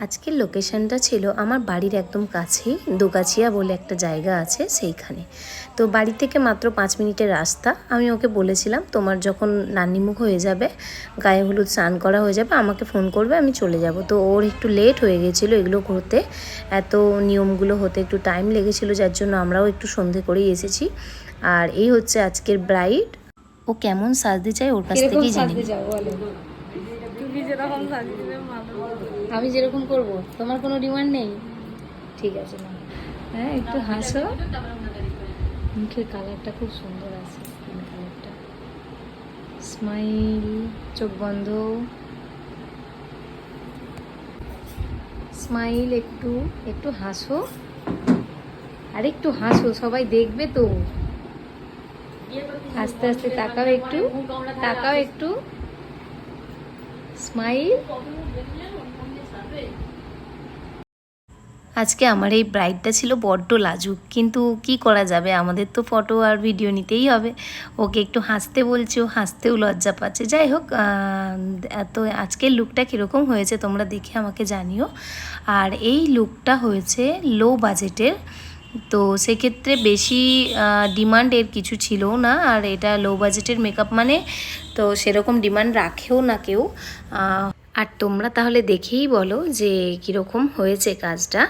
আজকের লোকেশনটা ছিল আমার বাড়ির একদম কাছেই, দোগাছিয়া বলে একটা জায়গা আছে সেইখানে। তো বাড়ি থেকে মাত্র 5 মিনিটের রাস্তা। আমি ওকে বলেছিলাম তোমার যখন নান্নিমুখ হয়ে যাবে, গায়ে হলুদ স্নান করা হয়ে যাবে, আমাকে ফোন করবে, আমি চলে যাব। তো ওর একটু লেট হয়ে গেছিলো এগুলো করতে, এত নিয়মগুলো হতে একটু টাইম লেগেছিলো, যার জন্য আমরাও একটু সন্ধে করেই এসেছি। আর এই হচ্ছে আজকের ব্রাইড। ও কেমন সাজতে চায় ওর কাছ থেকেই জানি। আমি যেরকম করব, তোমার কোনো ডিমান্ড নেই? ঠিক আছে না, হ্যাঁ একটু হাসো। মুখের কালারটা খুব সুন্দর আছে, স্কিন কালারটা। স্মাইল, চোখ বন্ধ, স্মাইল, একটু একটু হাসো, আর একটু হাসো, সবাই দেখবে তো। আস্তে আস্তে তাকাও, একটু তাকাও, একটু স্মাইল। আজকে আমার এই ব্রাইডটা ছিল বড্ড লাজুক, কিন্তু কি করা যাবে, আমাদের তো ফটো আর ভিডিও নিতেই হবে। ওকে একটু হাসতে বলছি, ও হাসতেও লজ্জা পাচ্ছে। যাই হোক, তো আজকের লুকটা কীরকম হয়েছে তোমরা দেখে আমাকে জানিও। আর এই লুকটা হয়েছে লো বাজেটের, তো সেক্ষেত্রে বেশি ডিমান্ড এর কিছু ছিল না। আর এটা লো বাজেটের মেকআপ মানে তো সেরকম ডিমান্ড রাখেও না কেউ। আর তোমরা তাহলে দেখেই বলো যে কীরকম হয়েছে কাজটা।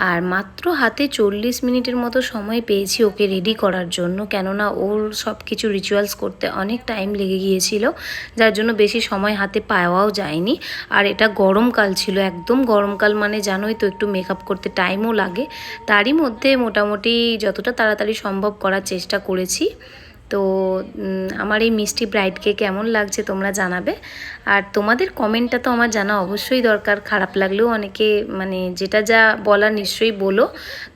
আর মাত্র হাতে 40 মিনিটের মতো সময় পেয়েছি ওকে রেডি করার জন্য, কেননা ওর সব কিছু রিচুয়ালস করতে অনেক টাইম লেগে গিয়েছিল, যার জন্য বেশি সময় হাতে পাওয়াও যায়নি। আর এটা গরমকাল ছিল, একদম গরমকাল মানে জানোই তো, একটু মেকআপ করতে টাইমও লাগে। তারই মধ্যে মোটামুটি যতটা তাড়াতাড়ি সম্ভব করার চেষ্টা করেছি। তো আমার এই মিষ্টি ব্রাইডকে কেমন লাগছে তোমরা জানাবে। আর তোমাদের কমেন্টটা তো আমার জানা অবশ্যই দরকার। খারাপ লাগলেও অনেকে মানে যেটা যা বলার নিশ্চয়ই বলো,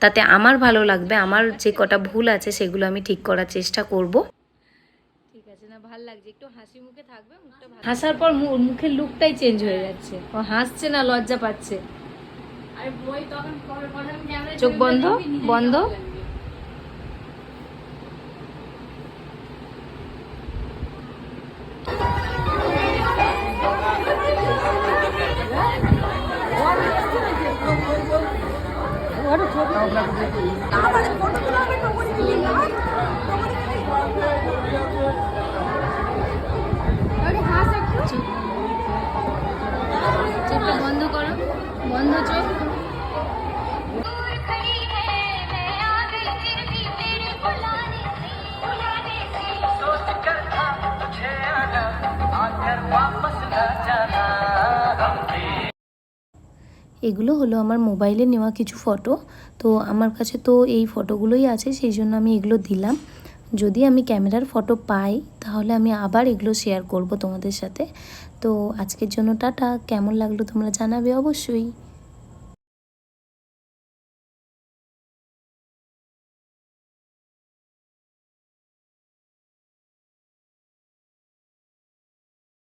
তাতে আমার ভালো লাগবে। আমার যে কটা ভুল আছে সেগুলো আমি ঠিক করার চেষ্টা করব। ঠিক আছে না, ভাল লাগছে, একটু হাসি মুখে থাকবে, মুখটা হাসার পর মুখের লুকটাই চেঞ্জ হয়ে যাচ্ছে। ও হাসছে না, লজ্জা পাচ্ছে। চোখ বন্ধ, বন্ধ। চোখটা বন্ধ করো, বন্ধ চোখ। এগুলো হলো আমার মোবাইলে নেওয়া কিছু ফটো। তো আমার কাছে তো এই ফটোগুলোই আছে, সেই জন্য আমি এগুলো দিলাম। যদি আমি ক্যামেরার ফটো পাই তাহলে আমি আবার এগুলো শেয়ার করব তোমাদের সাথে। তো আজকের জন্য টাটা। কেমন লাগলো তোমরা জানাবে অবশ্যই।